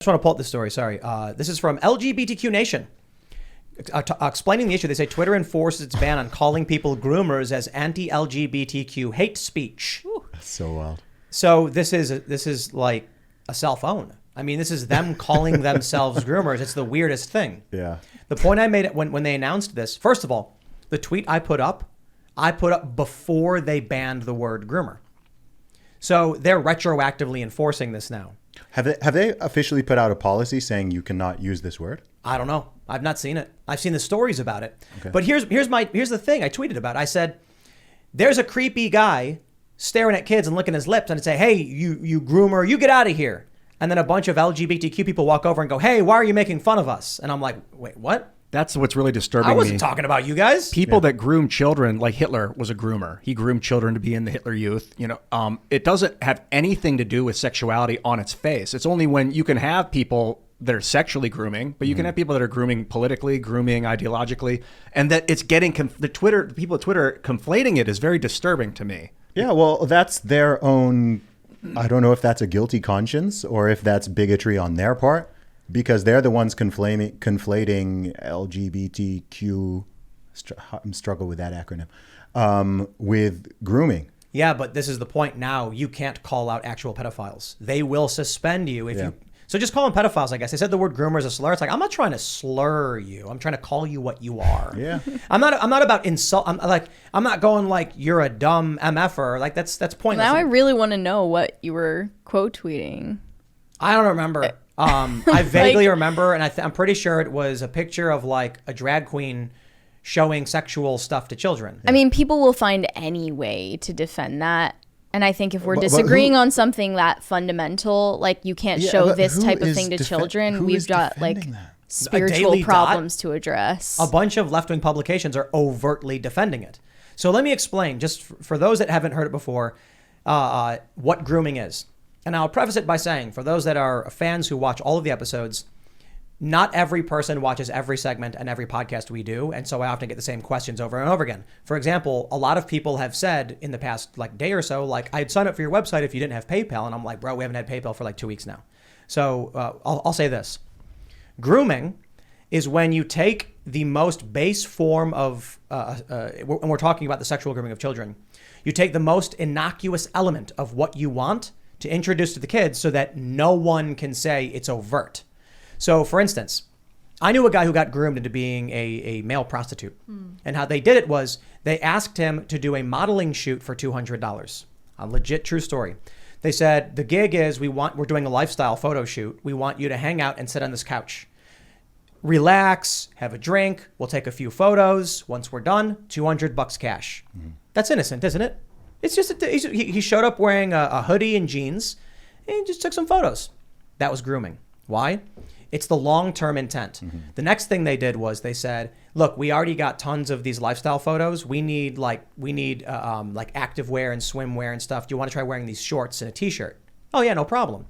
just want to pull up this story. Sorry. This is from LGBTQ Nation. Explaining the issue, they say Twitter enforces its ban on calling people groomers as anti-LGBTQ hate speech. Ooh. That's so wild. So this is like a cell phone. I mean, this is them calling themselves groomers. It's the weirdest thing. Yeah. The point I made when they announced this, first of all, the tweet I put up before they banned the word groomer. So they're retroactively enforcing this now. Have they officially put out a policy saying you cannot use this word? I don't know. I've not seen it. I've seen the stories about it. Okay. But here's the thing I tweeted about. I said, there's a creepy guy staring at kids and licking his lips, and I'd say, hey, you groomer, you get out of here. And then a bunch of LGBTQ people walk over and go, hey, why are you making fun of us? And I'm like, wait, what? That's what's really disturbing me. I wasn't talking about you guys. People that groom children, like Hitler was a groomer. He groomed children to be in the Hitler Youth. You know, it doesn't have anything to do with sexuality on its face. It's only when you can have people that are sexually grooming, but you can have people that are grooming politically, grooming ideologically, and that it's getting the people at Twitter conflating it is very disturbing to me. Yeah, well, that's their own. I don't know if that's a guilty conscience or if that's bigotry on their part, because they're the ones conflating LGBTQ. I'm struggle with that acronym with grooming. Yeah, but this is the point now. You can't call out actual pedophiles. They will suspend you if you. So just call them pedophiles, I guess. They said the word groomer is a slur. It's like, I'm not trying to slur you. I'm trying to call you what you are. Yeah. I'm not about insult. I'm not going like you're a dumb MFer. Like that's pointless. Now I really want to know what you were quote tweeting. I don't remember. I vaguely remember, and I'm pretty sure it was a picture of like a drag queen showing sexual stuff to children. I mean, people will find any way to defend that. And I think if we're disagreeing on something that fundamental, like you can't show this type of thing to children, we've got like spiritual problems to address. A bunch of left-wing publications are overtly defending it. So let me explain, just for those that haven't heard it before, what grooming is. And I'll preface it by saying, for those that are fans who watch all of the episodes, not every person watches every segment and every podcast we do. And so I often get the same questions over and over again. For example, a lot of people have said in the past like day or so, like, I'd sign up for your website if you didn't have PayPal. And I'm like, bro, we haven't had PayPal for like 2 weeks now. So I'll say this. Grooming is when you take the most base form of, and we're talking about the sexual grooming of children, you take the most innocuous element of what you want to introduce to the kids so that no one can say it's overt. So, for instance, I knew a guy who got groomed into being a male prostitute. And how they did it was they asked him to do a modeling shoot for $200. A legit true story. They said, the gig is we're doing a lifestyle photo shoot. We want you to hang out and sit on this couch. Relax, have a drink. We'll take a few photos. Once we're done, $200 cash. That's innocent, isn't it? It's just, he showed up wearing a hoodie and jeans and he just took some photos. That was grooming. Why? It's the long-term intent. The next thing they did was they said, look, we already got tons of these lifestyle photos. We need active wear and swimwear and stuff. Do you want to try wearing these shorts and a t-shirt? Oh yeah, no problem.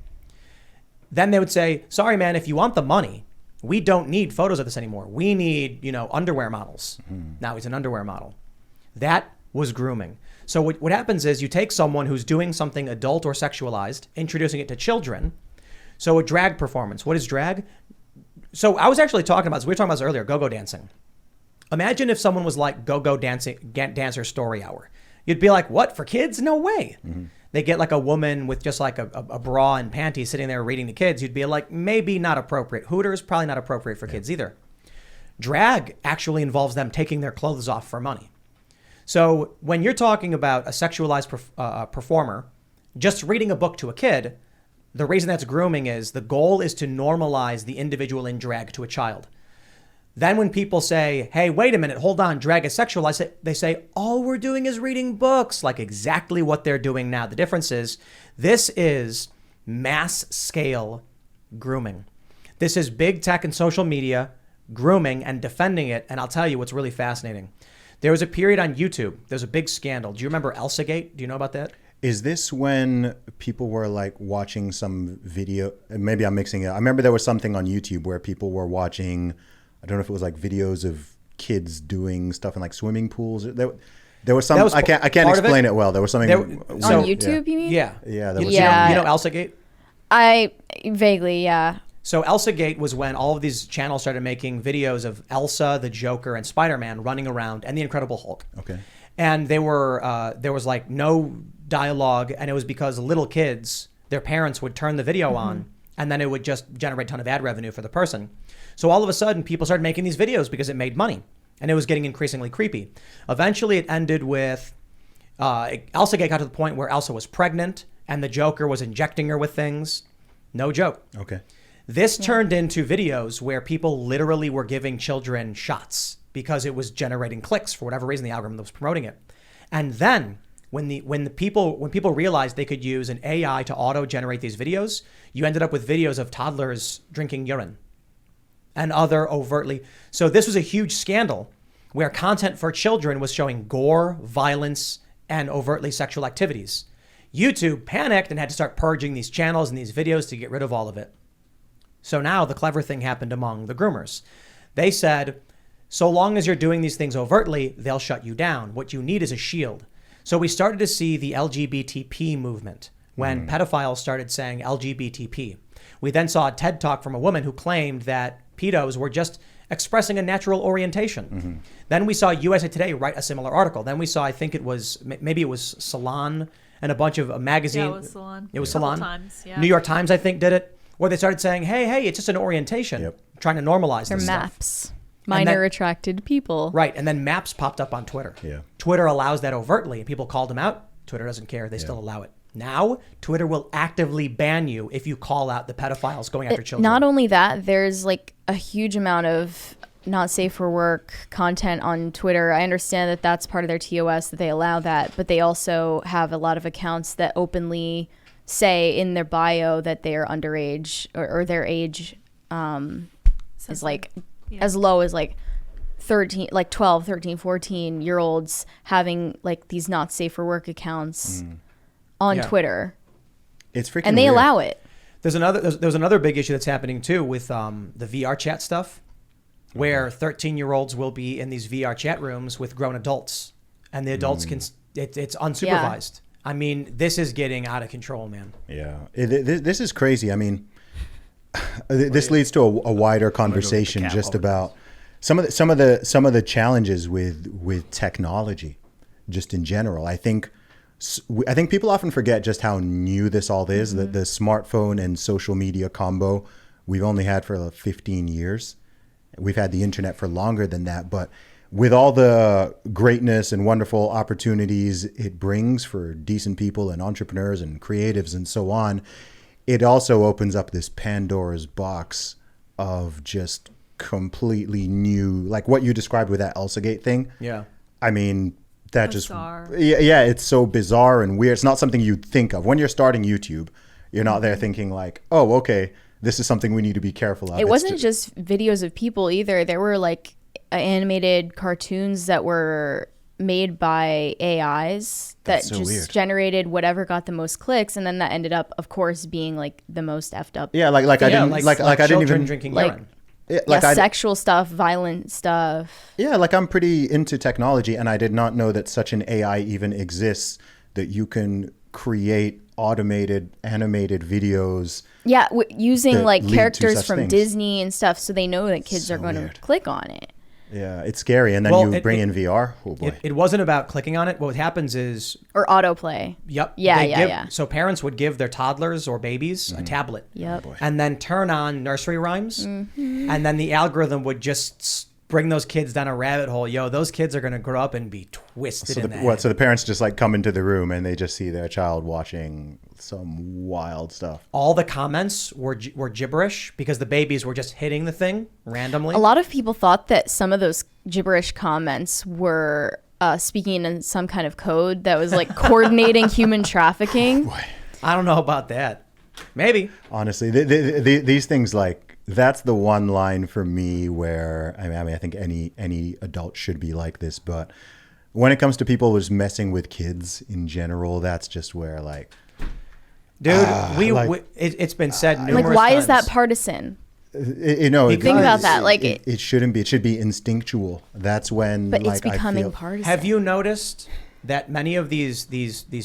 Then they would say, sorry, man, if you want the money, we don't need photos of this anymore. We need, underwear models. Now he's an underwear model. That was grooming. So what happens is you take someone who's doing something adult or sexualized, introducing it to children. So a drag performance. What is drag? So I was actually talking about, we were talking about this earlier, go-go dancing. Imagine if someone was like go-go dancer story hour. You'd be like, what, for kids? No way. They get like a woman with just like a bra and panties sitting there reading to kids. You'd be like, maybe not appropriate. Hooters, probably not appropriate for kids either. Drag actually involves them taking their clothes off for money. So when you're talking about a sexualized performer, just reading a book to a kid, the reason that's grooming is the goal is to normalize the individual in drag to a child. Then when people say, hey, wait a minute, hold on, drag is sexualized, they say, all we're doing is reading books, like exactly what they're doing now. The difference is this is mass scale grooming. This is big tech and social media grooming and defending it. And I'll tell you what's really fascinating. There was a period on YouTube. There's a big scandal. Do you remember Elsagate? Do you know about that? Is this when people were like watching some video? Maybe I'm mixing it. I remember there was something on YouTube where people were watching, I don't know if it was like videos of kids doing stuff in like swimming pools. There was some, I can't explain it well. There was something. On YouTube, you mean? Yeah. Yeah. You know Elsagate? I vaguely, yeah. So Elsagate was when all of these channels started making videos of Elsa, the Joker, and Spider-Man running around, and the Incredible Hulk. Okay. And they were there was like no dialogue, and it was because little kids, their parents would turn the video on, and then it would just generate a ton of ad revenue for the person. So all of a sudden, people started making these videos because it made money, and it was getting increasingly creepy. Eventually, it ended with Elsagate got to the point where Elsa was pregnant, and the Joker was injecting her with things. No joke. Okay. This turned into videos where people literally were giving children shots because it was generating clicks for whatever reason. The algorithm was promoting it. And then when people realized they could use an AI to auto-generate these videos, you ended up with videos of toddlers drinking urine and other overtly. So this was a huge scandal where content for children was showing gore, violence, and overtly sexual activities. YouTube panicked and had to start purging these channels and these videos to get rid of all of it. So now the clever thing happened among the groomers. They said, so long as you're doing these things overtly, they'll shut you down. What you need is a shield. So we started to see the LGBTP movement when pedophiles started saying LGBTP. We then saw a TED Talk from a woman who claimed that pedos were just expressing a natural orientation. Then we saw USA Today write a similar article. Then we saw, I think it was, maybe it was Salon and a bunch of magazines. Yeah, it was Salon. It was Salon. Times, yeah. New York Times, I think, did it. Where they started saying, hey, it's just an orientation, trying to normalize They're this maps. stuff. Minor attracted people. Right, and then maps popped up on Twitter. Yeah. Twitter allows that overtly, and people called them out. Twitter doesn't care. They still allow it. Now, Twitter will actively ban you if you call out the pedophiles going after children. Not only that, there's like a huge amount of not safe for work content on Twitter. I understand that that's part of their TOS, that they allow that, but they also have a lot of accounts that openly say in their bio that they are underage or their age is like as low as like 13, like 12, 13, 14 year olds having like these not safe for work accounts on Twitter. It's freaking and they weird. allow it. There's another big issue that's happening too with the VR chat stuff, where 13-year-olds will be in these VR chat rooms with grown adults, and the adults can it's unsupervised. I mean, this is getting out of control, man. Yeah, this is crazy. I mean, this leads to a wider conversation just about some of the challenges with technology, just in general. I think people often forget just how new this all is. The smartphone and social media combo we've only had for like 15 years. We've had the internet for longer than that, but with all the greatness and wonderful opportunities it brings for decent people and entrepreneurs and creatives and so on, it also opens up this Pandora's box of just completely new, like what you described with that Elsagate thing. Yeah. I mean, that Bizarre. yeah, it's so bizarre and weird. It's not something you'd think of when you're starting YouTube. You're not there thinking like, oh, okay, this is something we need to be careful of. It wasn't just videos of people either. There were like animated cartoons that were made by AIs that so just weird. generated whatever got the most clicks, and then that ended up, of course, being like the most effed up. Yeah, I didn't even drinking like- urine. Sexual stuff, violent stuff. Yeah, like I'm pretty into technology, and I did not know that such an AI even exists, that you can create automated animated videos. Yeah, using that like lead to characters such from things. Disney and stuff, so they know that kids So are going weird. to click on it. Yeah, it's scary. And then you bring in VR. Oh boy. It wasn't about clicking on it. What happens is, Or autoplay. yep. Yeah. So parents would give their toddlers or babies a tablet. Yep. And then turn on nursery rhymes. And then the algorithm would just bring those kids down a rabbit hole. Yo, those kids are going to grow up and be twisted in the head. So the parents just like come into the room and they just see their child watching some wild stuff. All the comments were gibberish because the babies were just hitting the thing randomly. A lot of people thought that some of those gibberish comments were speaking in some kind of code that was like coordinating human trafficking. I don't know about that. Maybe. Honestly, these things, like, that's the one line for me where I mean I think any adult should be like this, but when it comes to people just messing with kids in general, that's just where like, dude, it's been said numerous Like, why times. is that partisan? Think about that, like it shouldn't be. It should be instinctual. That's when. But like, it's becoming I feel, partisan. Have you noticed that many of these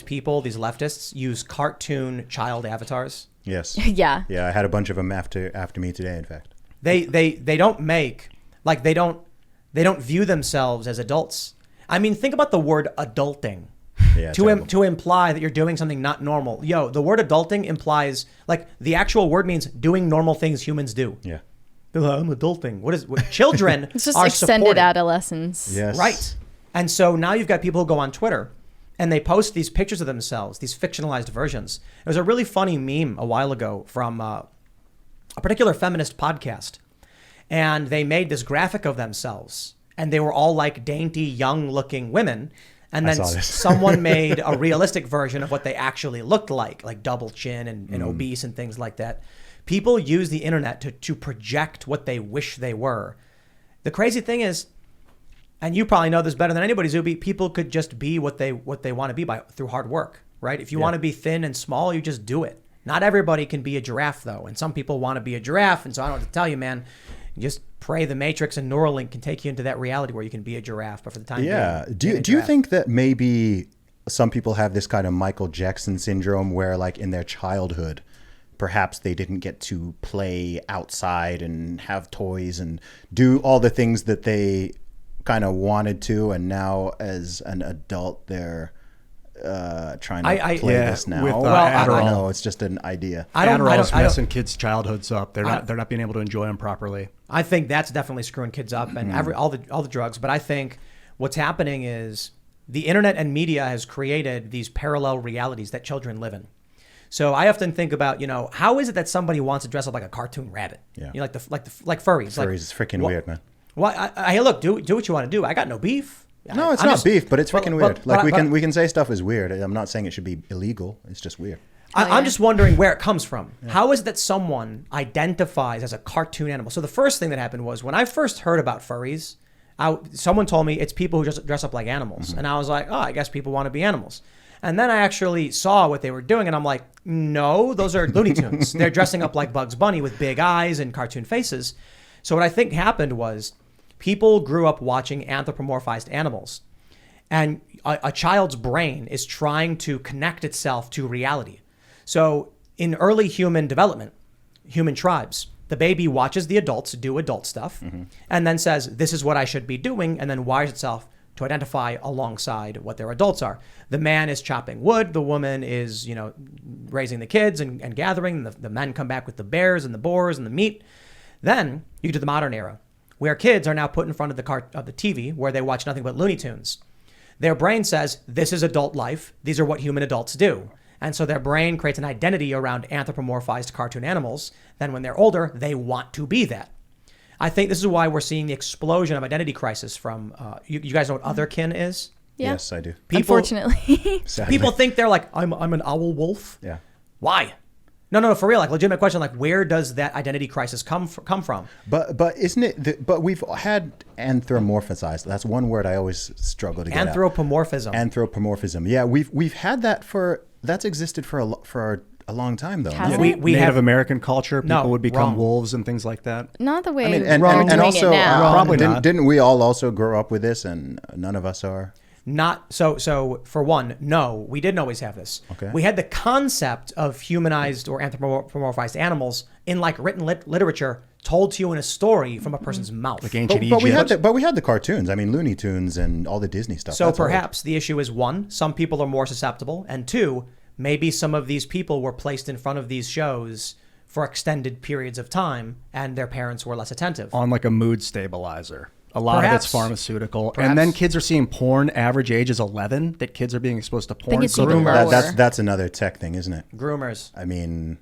people, these leftists, use cartoon child avatars? Yes. Yeah. Yeah, I had a bunch of them after me today, in fact. They don't make, like, they don't view themselves as adults. I mean, think about the word adulting. Yeah, to imply that you're doing something not normal. Yo, the word adulting implies, like, the actual word means doing normal things humans do. Yeah. I'm adulting. What children It's just are extended supported. adolescence. Yes. Right. And so now you've got people who go on Twitter and they post these pictures of themselves, these fictionalized versions. There was a really funny meme a while ago from a particular feminist podcast. And they made this graphic of themselves. And they were all like dainty, young-looking women. And then someone made a realistic version of what they actually looked like double chin and obese and things like that. People use the internet to project what they wish they were. The crazy thing is, and you probably know this better than anybody, Zuby, people could just be what they want to be through hard work, right? If you want to be thin and small, you just do it. Not everybody can be a giraffe, though. And some people want to be a giraffe. And so I don't have to tell you, man, just pray the Matrix and Neuralink can take you into that reality where you can be a giraffe. But for the time being, do you think that maybe some people have this kind of Michael Jackson syndrome where, like, in their childhood, perhaps they didn't get to play outside and have toys and do all the things that they kind of wanted to, and now as an adult they're trying to play this now? With, I don't know. It's just an idea. Adderall's messing kids' childhoods up. They're not being able to enjoy them properly. I think that's definitely screwing kids up and all the drugs. But I think what's happening is the internet and media has created these parallel realities that children live in. So I often think about, how is it that somebody wants to dress up like a cartoon rabbit? Yeah. Like furries. Furries is freaking weird, man. Well, hey, look, do what you want to do. I got no beef. No, it's not beef, but it's freaking weird. We can say stuff is weird. I'm not saying it should be illegal. It's just weird. I'm just wondering where it comes from. Yeah. How is it that someone identifies as a cartoon animal? So the first thing that happened was when I first heard about furries, someone told me it's people who just dress up like animals. Mm-hmm. And I was like, I guess people want to be animals. And then I actually saw what they were doing, and I'm like, no, those are Looney Tunes. They're dressing up like Bugs Bunny with big eyes and cartoon faces. So what I think happened was people grew up watching anthropomorphized animals. And a child's brain is trying to connect itself to reality. So in early human development, human tribes, the baby watches the adults do adult stuff and then says, this is what I should be doing, and then wires itself to identify alongside what their adults are. The man is chopping wood. The woman is, raising the kids and gathering. The men come back with the bears and the boars and the meat. Then you get to the modern era, where kids are now put in front of the TV, where they watch nothing but Looney Tunes. Their brain says, this is adult life. These are what human adults do. And so their brain creates an identity around anthropomorphized cartoon animals. Then when they're older, they want to be that. I think this is why we're seeing the explosion of identity crisis from, you guys know what otherkin is? Yeah. Yes, I do. Unfortunately. People think they're like, I'm an owl wolf. Yeah. Why? No, for real, like legitimate question, like where does that identity crisis come from? But isn't it, but we've had anthropomorphized. That's one word I always struggle to get Anthropomorphism. Anthropomorphism. Yeah, we've had that that's existed for a long time, though. Has we Native have American culture, people would become wrong. wolves and things like that. Not the way and doing also, it now. Probably not. Didn't we all also grow up with this, and none of us are? Not so for one, no, we didn't always have this. Okay. We had the concept of humanized or anthropomorphized animals in like written literature told to you in a story from a person's mouth. Like ancient But we Egypt. had the cartoons. I mean, Looney Tunes and all the Disney stuff. So perhaps the issue is one, some people are more susceptible, and two, maybe some of these people were placed in front of these shows for extended periods of time and their parents were less attentive. On like a mood stabilizer. A lot Perhaps. of it's pharmaceutical. And then kids are seeing porn. Average age is 11 that kids are being exposed to porn. think it's even Groomer. lower. That's another tech thing, isn't it? Groomers. I mean,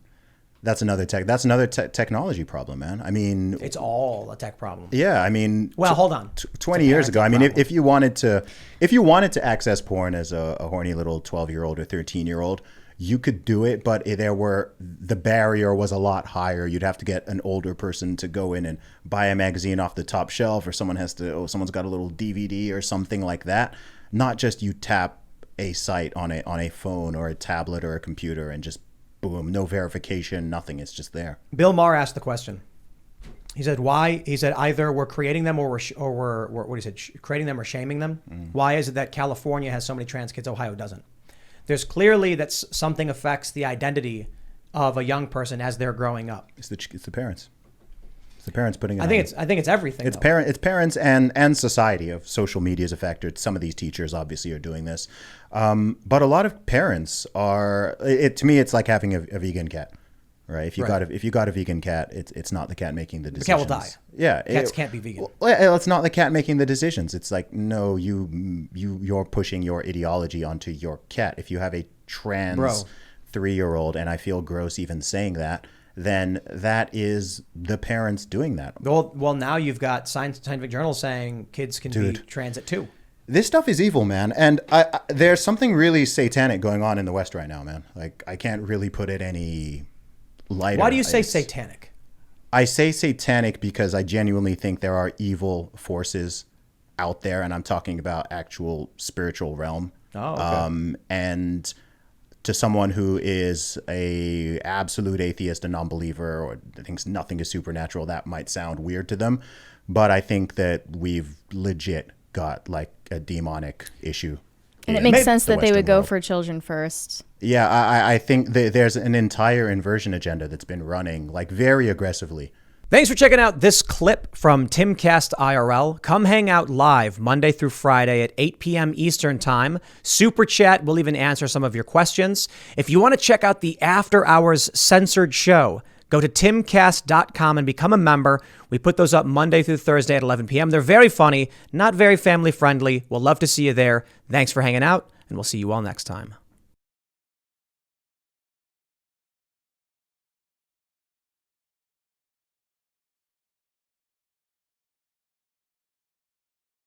that's another technology problem, man. I mean, It's all a tech problem. yeah. I mean, Well, hold on. 20 years ago, I mean, if you wanted to access porn as a horny little 12-year-old or 13-year-old, you could do it, but the barrier was a lot higher. You'd have to get an older person to go in and buy a magazine off the top shelf, or someone's got a little DVD or something like that. Not just you tap a site on a phone or a tablet or a computer and just boom, no verification, nothing. It's just there. Bill Maher asked the question. He said, why? He said, either we're creating them or we're what he said, creating them or shaming them. Why is it that California has so many trans kids, Ohio doesn't? There's clearly that something affects the identity of a young person as they're growing up? It's the parents. It's the parents putting it I think it's everything. It's parents and society. Of social media is a factor. Some of these teachers obviously are doing this, but a lot of parents are. To me, it's like having a vegan cat, right? If you got a vegan cat, it's not the cat making the decisions. The cat will die. Yeah, cats can't be vegan. Well, it's not the cat making the decisions. It's like, no, you're pushing your ideology onto your cat. If you have a trans 3-year-old, and I feel gross even saying that, then that is the parents doing that. Well, now you've got scientific journals saying kids can be transit too. This stuff is evil, man. And there's something really satanic going on in the West right now, man. Like, I can't really put it any lighter. Why do you say satanic? I say satanic because I genuinely think there are evil forces out there, and I'm talking about actual spiritual realm. Oh, okay. And to someone who is a absolute atheist and non-believer, or thinks nothing is supernatural, that might sound weird to them. But I think that we've legit got like a demonic issue. And it makes sense that they would go for children first. Yeah, I think there's an entire inversion agenda that's been running like very aggressively. Thanks for checking out this clip from Timcast IRL. Come hang out live Monday through Friday at 8 p.m. Eastern Time. Super Chat will even answer some of your questions. If you want to check out the After Hours Censored Show, go to timcast.com and become a member. We put those up Monday through Thursday at 11 p.m. They're very funny, not very family friendly. We'll love to see you there. Thanks for hanging out, and we'll see you all next time.